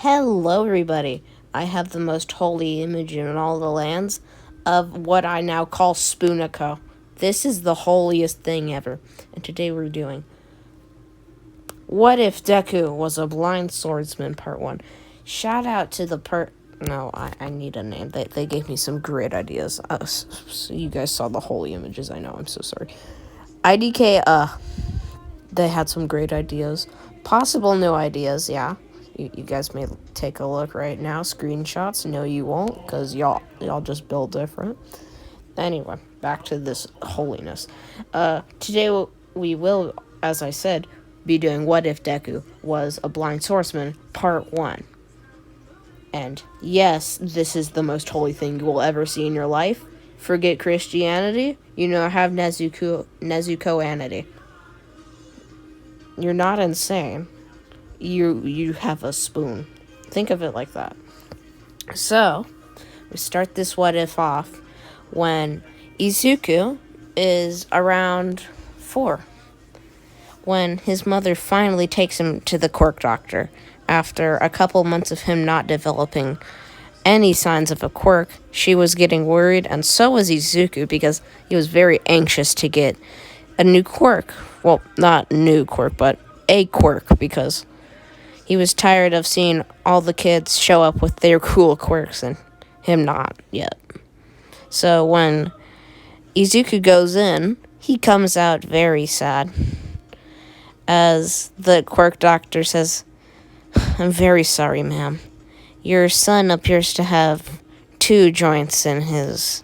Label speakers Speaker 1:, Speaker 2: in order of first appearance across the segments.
Speaker 1: Hello, everybody. I have the most holy image in all the lands of what I now call spoonica. This is the holiest thing ever. And today we're doing What If Deku Was a Blind Swordsman, Part 1. Shout out to the No, I need a name. They gave me some great ideas. So you guys saw the holy images. I know, I'm so sorry. IDK, they had some great ideas. Possible new ideas, yeah. You guys may take a look right now. Screenshots. No, you won't, because y'all just build different. Anyway, back to this holiness. Today we will, as I said, be doing What If Deku Was a Blind Swordsman, Part 1. And yes, this is the most holy thing you will ever see in your life. Forget Christianity, have Nezuko-anity. You're not insane. You have a spoon. Think of it like that. So, we start this what if off when Izuku is around 4. When his mother finally takes him to the quirk doctor after a couple months of him not developing any signs of a quirk. She was getting worried, and so was Izuku, because he was very anxious to get a new quirk. Well, not new quirk, but a quirk, because he was tired of seeing all the kids show up with their cool quirks and him not yet. So when Izuku goes in, he comes out very sad. As the quirk doctor says, "I'm very sorry, ma'am. Your son appears to have 2 joints in his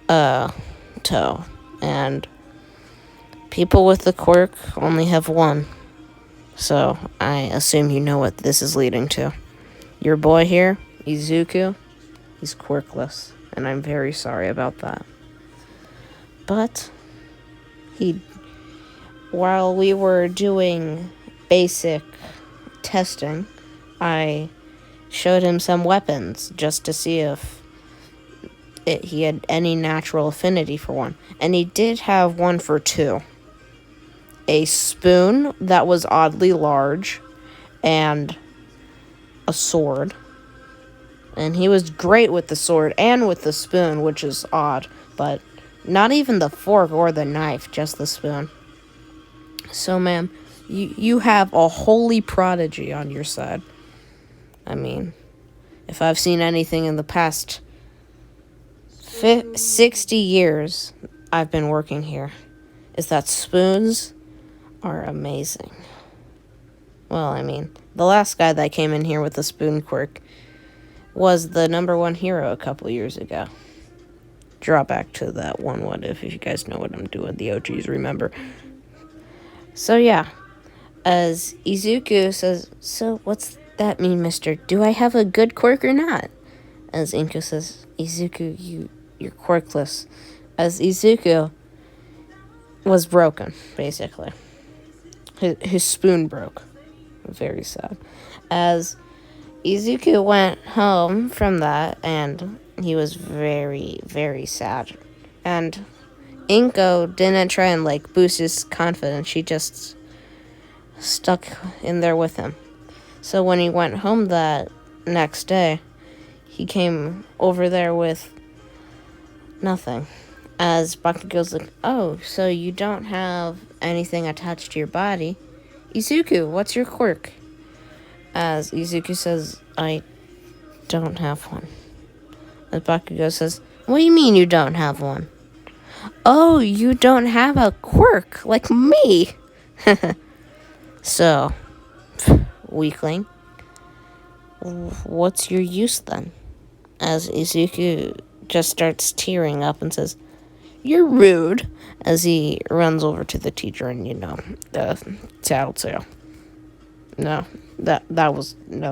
Speaker 1: toe, and people with the quirk only have 1. So, I assume you know what this is leading to. Your boy here, Izuku, he's quirkless, and I'm very sorry about that. But, while we were doing basic testing, I showed him some weapons just to see if he had any natural affinity for one. And he did have one for 2. A spoon that was oddly large, and a sword. And he was great with the sword and with the spoon, which is odd, but not even the fork or the knife, just the spoon. So, ma'am, you have a holy prodigy on your side. I mean, if I've seen anything in the past 60 years I've been working here, is that spoons are amazing. Well, I mean, the last guy that came in here with a spoon quirk was the #1 hero a couple years ago. Draw back to that one what if you guys know what I'm doing. The OGs remember. So yeah, as Izuku says, "So what's that mean, mister? Do I have a good quirk or not?" As Inko says, "Izuku, you're quirkless." As Izuku was broken, basically. His spoon broke. Very sad. As Izuku went home from that, and he was very, very sad. And Inko didn't try and boost his confidence. She just stuck in there with him. So when he went home that next day, he came over there with nothing. As Bakugo's like, "Oh, so you don't have anything attached to your body. Izuku, what's your quirk?" As Izuku says, "I don't have one." As Bakugo says, "What do you mean you don't have one?" "Oh, you don't have a quirk like me." So, weakling, what's your use then? As Izuku just starts tearing up and says, "You're rude," as he runs over to the teacher and, tattletale. No,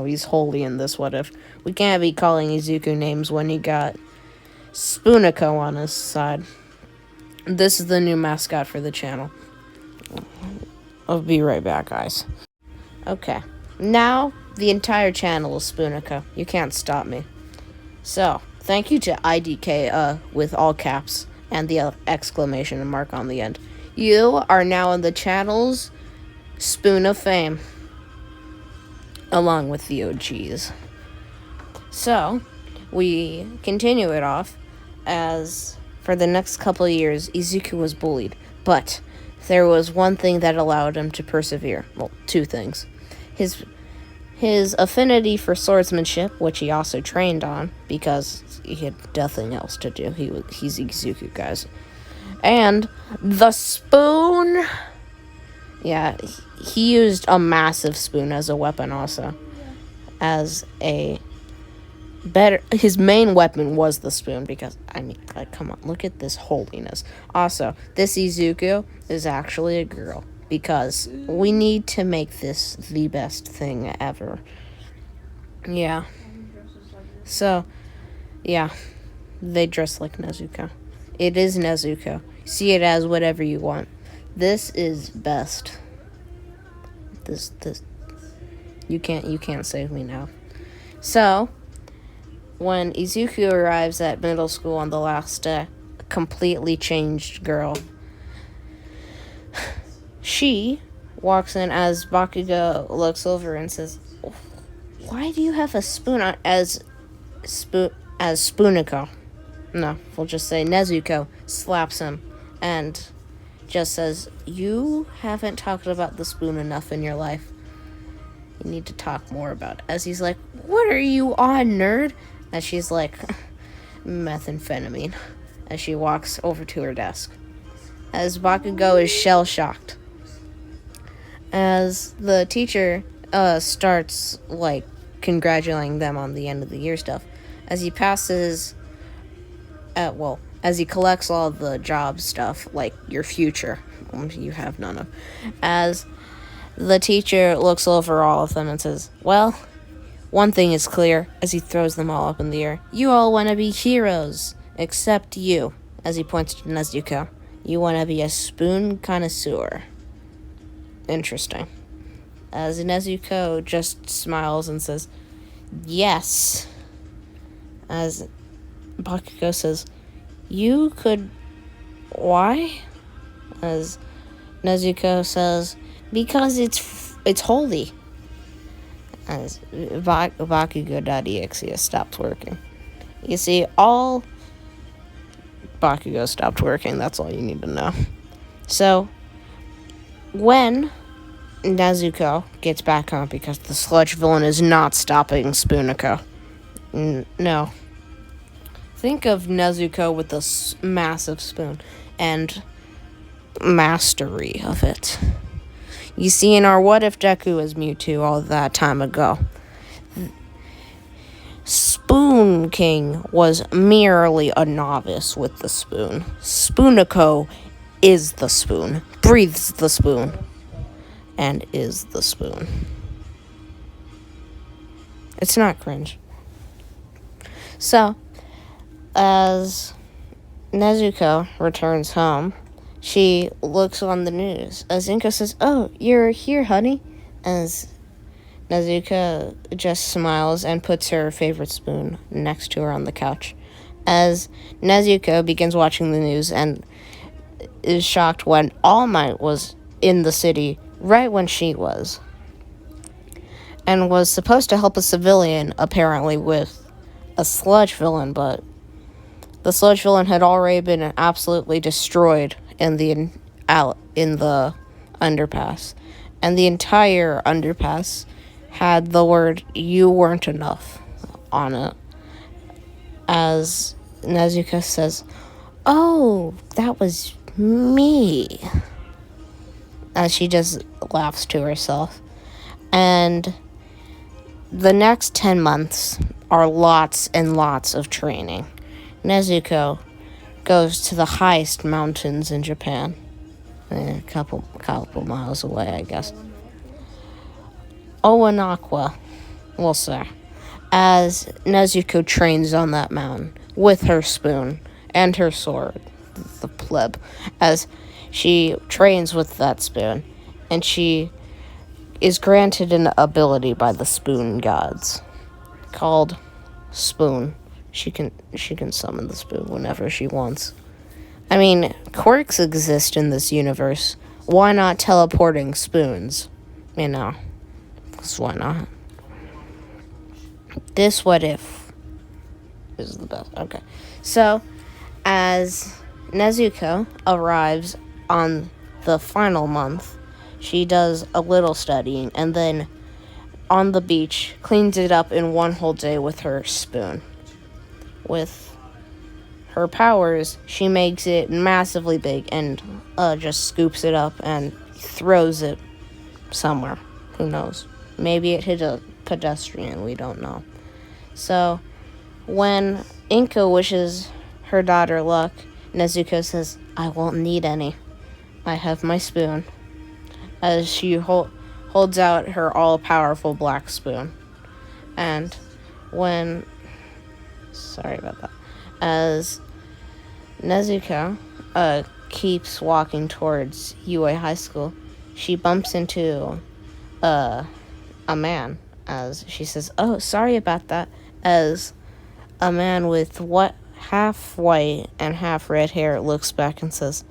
Speaker 1: he's holy in this what if. We can't be calling Izuku names when he got Spoonico on his side. This is the new mascot for the channel. I'll be right back, guys. Okay, now the entire channel is Spoonica. You can't stop me. So, thank you to IDK, with all caps, and the exclamation mark on the end. You are now in the channel's Spoon of Fame. along with the OGs. So, we continue it off as for the next couple of years, Izuku was bullied, but there was one thing that allowed him to persevere. Well, two things. His affinity for swordsmanship, which he also trained on because he had nothing else to do. He's Izuku, guys. And the spoon. Yeah, he used a massive spoon as a weapon also. His main weapon was the spoon because, come on, look at this holiness. Also, this Izuku is actually a girl because we need to make this the best thing ever. Yeah. So, yeah, they dress like Nezuko. It is Nezuko. See it as whatever you want. This is best. This you can't save me now. So, when Izuku arrives at middle school on the last day, a completely changed girl. She walks in as Bakugo looks over and says, "Why do you have a spoon as spoonica?" No, we'll just say Nezuko slaps him and just says, "You haven't talked about the spoon enough in your life. You need to talk more about it." As he's like, "What are you on, nerd?" As she's like, "Methamphetamine," as she walks over to her desk. As Bakugo is shell-shocked. As the teacher starts, congratulating them on the end of the year stuff. As he passes, as he collects all the job stuff, like your future, you have none of. As the teacher looks over all of them and says, "Well, one thing is clear," as he throws them all up in the air. "You all want to be heroes, except you," as he points to Nezuko. "You want to be a spoon connoisseur." Interesting. As Nezuko just smiles and says, "Yes." As Bakugo says, "You could... Why?" As Nezuko says, "Because it's holy." As Bakugo.exe stops working. You see, all Bakugo stopped working. That's all you need to know. So, when Nezuko gets back home, because the sludge villain is not stopping Spoonica. No. Think of Nezuko with a massive spoon and mastery of it. You see, in our What If Deku as Mewtwo all that time ago, Spoon King was merely a novice with the spoon. Spoonico is the spoon, breathes the spoon, and is the spoon. It's not cringe. So, as Nezuko returns home, she looks on the news. As Inko says, "Oh, you're here, honey." As Nezuko just smiles and puts her favorite spoon next to her on the couch. As Nezuko begins watching the news and is shocked when All Might was in the city right when she was. And was supposed to help a civilian, apparently, with a sludge villain, but the sludge villain had already been absolutely destroyed in the underpass. And the entire underpass had the word "you weren't enough" on it. As Nezuko says, "Oh, that was me." As she just laughs to herself. And the next 10 months are lots and lots of training. Nezuko goes to the highest mountains in Japan. A couple miles away, I guess. Owanakwa, we'll say. As Nezuko trains on that mountain with her spoon and her sword, the pleb, as she trains with that spoon, and she is granted an ability by the spoon gods called Spoon. She can summon the spoon whenever she wants. I mean, quirks exist in this universe. Why not teleporting spoons? 'Cause why not? This what if is the best. Okay. So, as Nezuko arrives on the final month, she does a little studying and then on the beach cleans it up in one whole day with her spoon. With her powers, she makes it massively big and just scoops it up and throws it somewhere. Who knows? Maybe it hit a pedestrian. We don't know. So, when Inko wishes her daughter luck, Nezuko says, I won't need any. I have my spoon. As she holds out her all-powerful black spoon. And when... Sorry about that. As Nezuko keeps walking towards UA High School, she bumps into a man. As she says, oh, sorry about that. As a man with half white and half red hair looks back and says,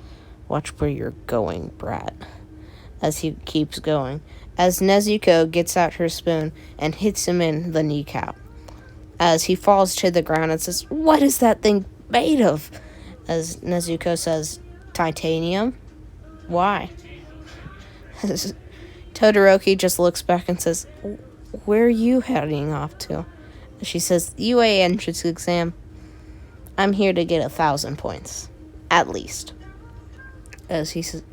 Speaker 1: watch where you're going, brat. As he keeps going. As Nezuko gets out her spoon and hits him in the kneecap. As he falls to the ground and says, what is that thing made of? As Nezuko says, titanium? Why? As Todoroki just looks back and says, where are you heading off to? She says, UA entrance exam. I'm here to get 1,000 points. At least. As he says,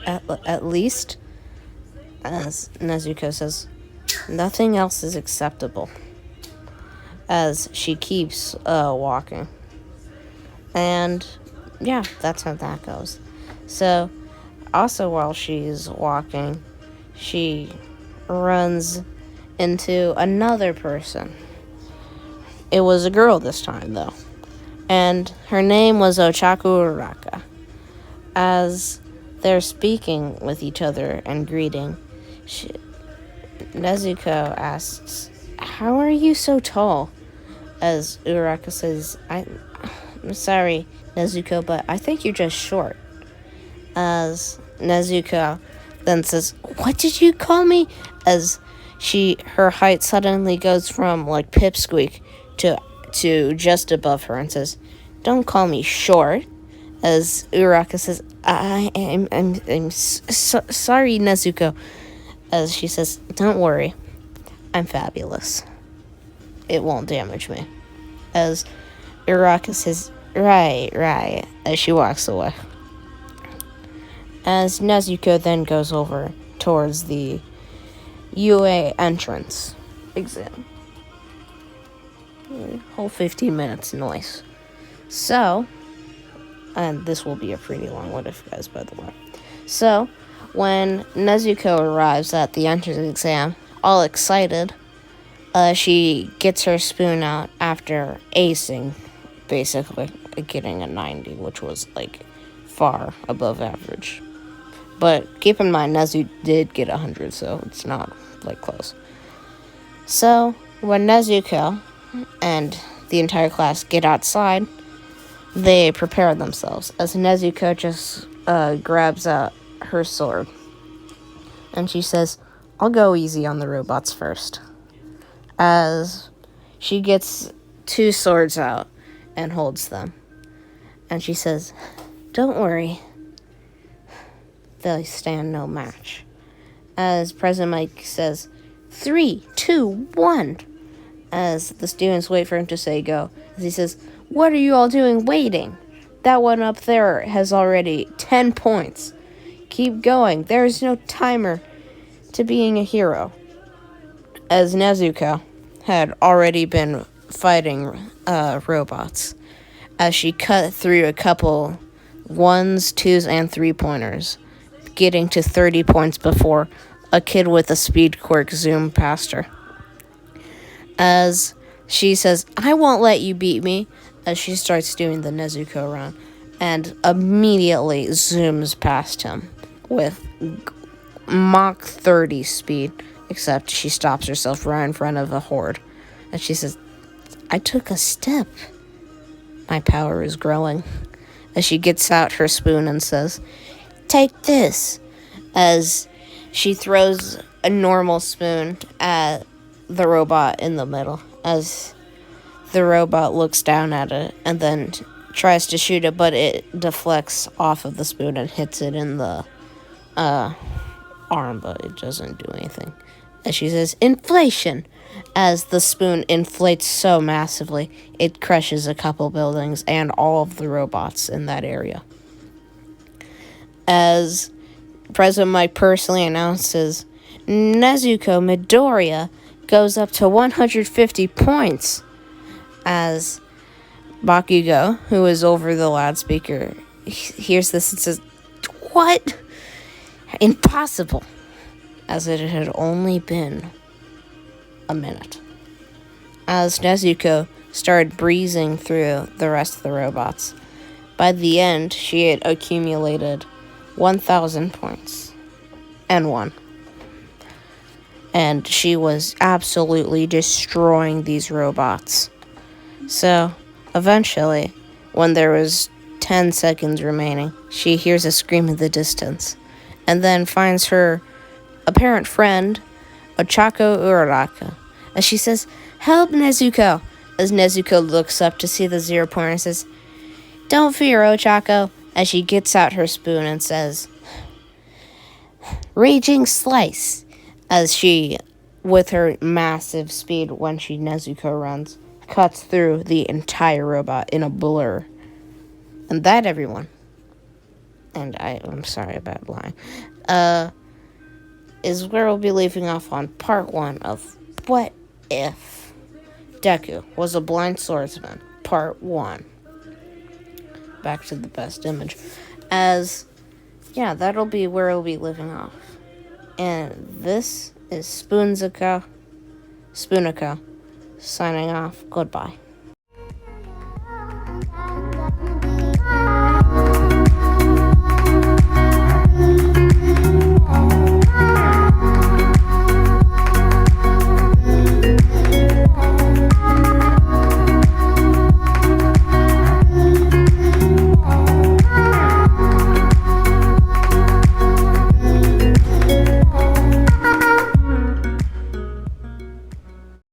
Speaker 1: at least? As Nezuko says, nothing else is acceptable. As she keeps walking. And, yeah, that's how that goes. So, also while she's walking, she runs into another person. It was a girl this time, though. And her name was Ochaku Uraka. As they're speaking with each other and greeting, Nezuko asks, how are you so tall? As Uraka says, I'm sorry, Nezuko, but I think you're just short. As Nezuko then says, what did you call me? As her height suddenly goes from like pipsqueak to just above her and says, don't call me short. As Uraka says, I'm sorry, Nezuko. As she says, don't worry, I'm fabulous. It won't damage me. As Uraka says, right, as she walks away. As Nezuko then goes over towards the UA entrance exam. Whole 15 minutes noise. So, and this will be a pretty long what if, guys, by the way. So, when Nezuko arrives at the entrance exam, all excited, she gets her spoon out after acing, basically, getting a 90, which was, like, far above average. But keep in mind, Nezu did get 100, so it's not, like, close. So, when Nezuko and the entire class get outside, they prepare themselves, as Nezuko just grabs out her sword. And she says, I'll go easy on the robots first. As she gets 2 swords out and holds them. And she says, don't worry, they stand no match. As President Mike says, 3, 2, 1. As the students wait for him to say go. As he says, what are you all doing waiting? That one up there has already 10 points. Keep going. There is no timer to being a hero. As Nezuko had already been fighting robots. As she cut through a couple 1s, 2s, and 3-pointers. Getting to 30 points before a kid with a speed quirk zoomed past her. As she says, I won't let you beat me. As she starts doing the Nezuko run. And immediately zooms past him with Mach 30 speed. Except she stops herself right in front of a horde. And she says, I took a step. My power is growing. As she gets out her spoon and says, take this. As she throws a normal spoon at the robot in the middle. as the robot looks down at it and then tries to shoot it, but it deflects off of the spoon and hits it in the arm, but it doesn't do anything. As she says, inflation, as the spoon inflates so massively, it crushes a couple buildings and all of the robots in that area. As President Mike personally announces, Nezuko Midoriya goes up to 150 points, as Bakugo, who is over the loudspeaker, hears this and says, "What? Impossible," as it had only been a minute. As Nezuko started breezing through the rest of the robots, by the end, she had accumulated 1,000 points and won. And she was absolutely destroying these robots. So, eventually, when there was 10 seconds remaining, she hears a scream in the distance, and then finds her apparent friend, Ochako Uraraka, as she says, "Help, Nezuko!" As Nezuko looks up to see the 0 pointer and says, "Don't fear, Ochako," as she gets out her spoon and says, "Raging Slice," as she, with her massive speed when Nezuko runs, cuts through the entire robot in a blur. And that, everyone, and I'm sorry about lying, is where we'll be leaving off on part 1 of What If Deku Was a Blind Swordsman, part 1. Back to the best image. As, yeah, that'll be where we'll be living off. And this is spoonica, signing off. Goodbye.